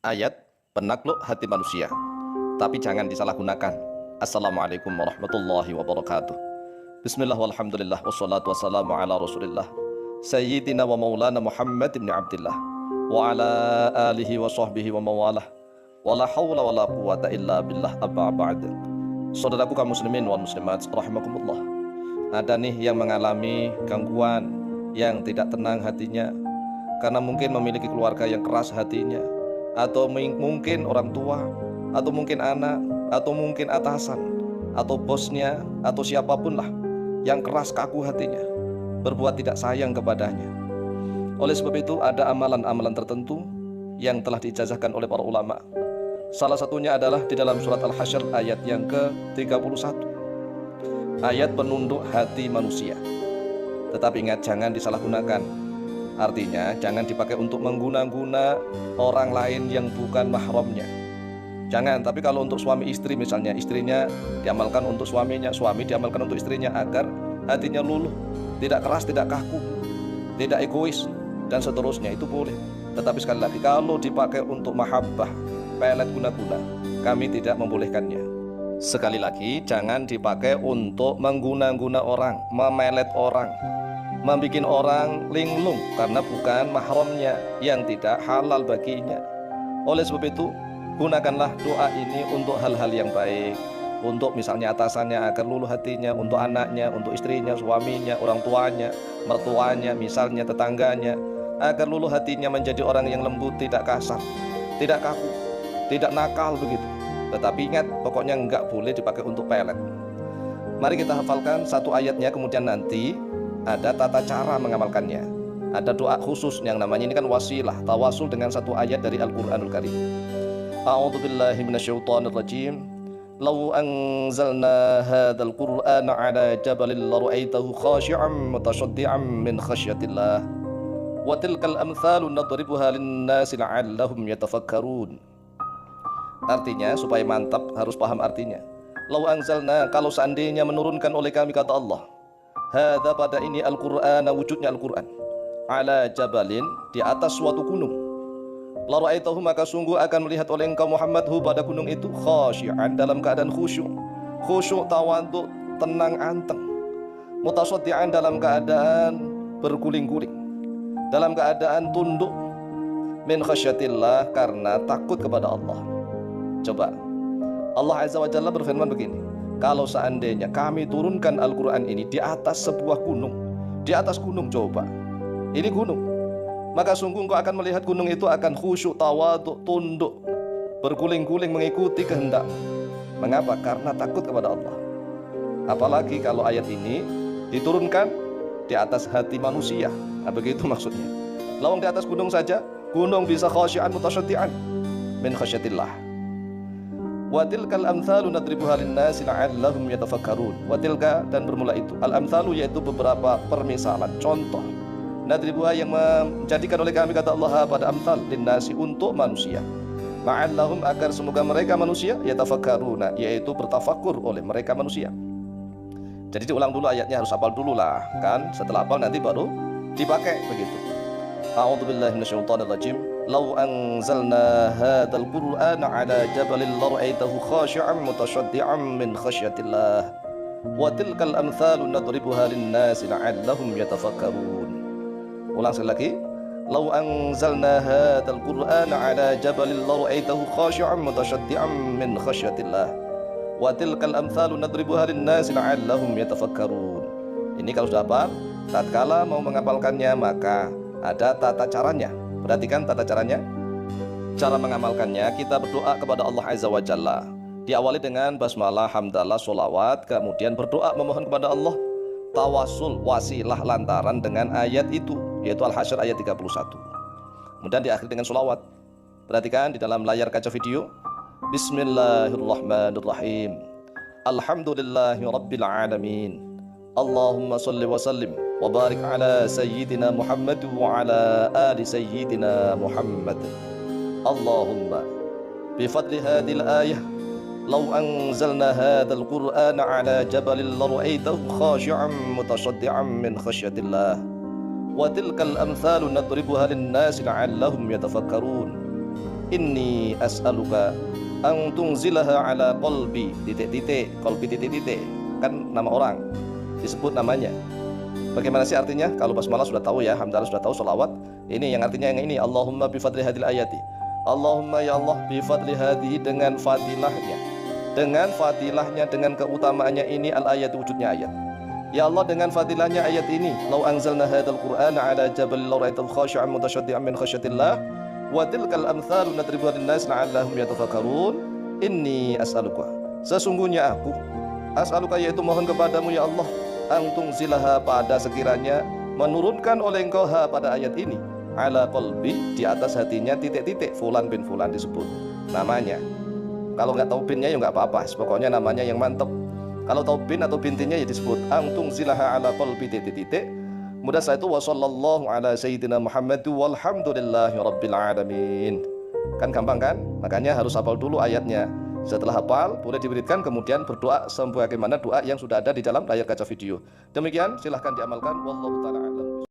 ayat penakluk hati manusia, tapi jangan disalahgunakan. Assalamualaikum warahmatullahi wabarakatuh. Bismillah walhamdulillah wassalatu wassalamu ala rasulillah Sayyidina wa maulana Muhammad ibn Abdillah wa ala alihi wa sahbihi wa mawalah wa la hawla wa la quwata illa billah amma ba'd. Saudaraku kaum muslimin wal muslimat rahimakumullah, ada nih yang mengalami gangguan, yang tidak tenang hatinya karena mungkin memiliki keluarga yang keras hatinya, atau mungkin orang tua, atau mungkin anak, atau mungkin atasan, atau bosnya, atau siapapun lah yang keras kaku hatinya, berbuat tidak sayang kepadanya. Oleh sebab itu ada amalan-amalan tertentu yang telah diijazahkan oleh para ulama. Salah satunya adalah di dalam surat Al-Hasyr ayat yang ke-31, ayat penunduk hati manusia. Tetapi ingat, jangan disalahgunakan. Artinya jangan dipakai untuk mengguna-guna orang lain yang bukan mahramnya. Jangan. Tapi kalau untuk suami istri misalnya, istrinya diamalkan untuk suaminya, suami diamalkan untuk istrinya, agar hatinya luluh, tidak keras, tidak kaku, tidak egois, dan seterusnya, itu boleh. Tetapi sekali lagi, kalau dipakai untuk mahabbah, pelet guna-guna, kami tidak membolehkannya. Sekali lagi, jangan dipakai untuk mengguna-guna orang, memelet orang, membuat orang linglung karena bukan mahramnya, yang tidak halal baginya. Oleh sebab itu, gunakanlah doa ini untuk hal-hal yang baik, untuk misalnya atasannya agar luluh hatinya, untuk anaknya, untuk istrinya, suaminya, orang tuanya, mertuanya, misalnya tetangganya, agar luluh hatinya menjadi orang yang lembut, tidak kasar, tidak kaku, tidak nakal begitu. Tetapi ingat, pokoknya enggak boleh dipakai untuk pelet. Mari kita hafalkan satu ayatnya, kemudian nanti ada tata cara mengamalkannya. Ada doa khusus yang namanya, ini kan wasilah, tawasul dengan satu ayat dari Al-Quranul Karim. A'udzu billahi minasyaitonir rajim. Law anzalna hadzal qur'ana 'ala jabalin lara'aitahu khashi'an mutasaddian min khasyatillah. Wa tilkal amthalu nadribuha lin-nasi la'allahum yatafakkarun. Artinya, supaya mantap harus paham artinya. Law anzalna, kalau seandainya menurunkan oleh kami, kata Allah, hadza, pada ini Al-Qur'an, wujudnya Al-Qur'an, ala jabalin, di atas suatu gunung, la ra'aitahu, maka sungguh akan melihat oleh engkau Muhammad hu, pada gunung itu, khasyi'an, dalam keadaan khusyuk, khusyuk tawadhu, tenang anteng, mutasaddian, dalam keadaan berguling-guling, dalam keadaan tunduk, min khasyatillah, karena takut kepada Allah. Coba, Allah Azza wa Jalla berfirman begini, kalau seandainya kami turunkan Al-Quran ini di atas sebuah gunung, di atas gunung, coba, ini gunung, maka sungguh engkau akan melihat gunung itu akan khusyuk, tawadhu, tunduk, berguling-guling mengikuti kehendak. Mengapa? Karena takut kepada Allah. Apalagi kalau ayat ini diturunkan di atas hati manusia. Nah, begitu maksudnya. Lawang di atas gunung saja, gunung bisa khasyi'an mutasyaddi'an min khasyatillah. Wa tilkal amthalu nadribuha lin-nasi la'allahum yatafakkarun. Wa tilka, dan bermula itu, al-amthalu, yaitu beberapa permisalan, contoh, nadribuha, yang menjadikan oleh kami, kata Allah, pada amthal, lin-nasi, untuk manusia, la'allahum, agar semoga mereka manusia, yatafakkaruna, yaitu bertafakur oleh mereka manusia. Jadi diulang dulu ayatnya, harus hafal dulu lah kan, setelah hafal nanti baru dipakai begitu. A'udzu billahi minasyaitonir rajim. Law anzalna hadzal qur'ana 'ala jabalin lara'aitahu khashi'an mutasaddian min khasyatillah. Wa tilkal amthalu nadribuha lin-nasi la'allahum yatafakkarun. Ulang sekali lagi. Law anzalna hadzal qur'ana 'ala jabalin lara'aitahu khashi'an mutasaddian min khasyatillah. Wa tilkal amthalu nadribuha lin-nasi la'allahum yatafakkarun. Ini kalau sudah hafal, tatkala mau menghafalkannya maka ada tata caranya. Perhatikan tata caranya. Cara mengamalkannya, kita berdoa kepada Allah Azza wa Jalla. Diawali dengan basmalah, hamdalah, sholawat, kemudian berdoa memohon kepada Allah, tawasul, wasilah lantaran dengan ayat itu, yaitu Al-Hasyr ayat 31. Kemudian diakhiri dengan sholawat. Perhatikan di dalam layar kaca video. Bismillahirrahmanirrahim. Alhamdulillahi rabbil alamin. Allahumma salli wa sallim wa barik ala sayyidina Muhammad wa ala ali sayyidina Muhammad. Allahumma bifadli hadhil ayah law anzalna hadzal qur'ana ala jabalin lara'aitahu khashi'an mutasaddian min khasyatillah. Wa tilkal amthalu nadribuha lin-nasi la'allahum yatafakkarun. Inni as'aluka ang tungzilaha ala qalbi titik-titik, qalbi titik-titik. Kan nama orang, disebut namanya. Bagaimana sih artinya? Kalau basmalah sudah tahu ya, hamdalah sudah tahu, sholawat. Ini yang artinya yang ini, Allahumma bifadli hadil ayati. Allahumma ya Allah bifadli hadihi, dengan fadilahnya. Dengan fadilahnya, dengan keutamaannya ini al-ayat, wujudnya ayat. Ya Allah, dengan fadilahnya ayat ini, lau anzalna hadzal qur'ana ala jabal la ra'aital khashi'an mutasyaddian min khasyatillah wa tilkal amthalu nadribuha linnas la'allahum yatafakkarun. Inni as'aluka, sesungguhnya aku as'aluka, yaitu mohon kepadamu ya Allah, antung zilaha, pada sekiranya menurunkan oleh engkau ha, pada ayat ini, ala qalbi, di atas hatinya titik-titik, fulan bin fulan disebut namanya. Kalau nggak tahu binnya ya nggak apa-apa, pokoknya namanya yang mantep. Kalau tahu bin atau bintinya ya disebut antung zilaha ala qalbi titik-titik. Kemudian setelah itu wa sallallahu ala sayyidina Muhammad walhamdulillahi rabbil alamin. Kan gampang kan? Makanya harus hafal dulu ayatnya. Setelah hafal, boleh diwiridkan, kemudian berdoa sebagaimana doa yang sudah ada di dalam layar kaca video. Demikian, silahkan diamalkan. Wallahu ta'ala a'lam.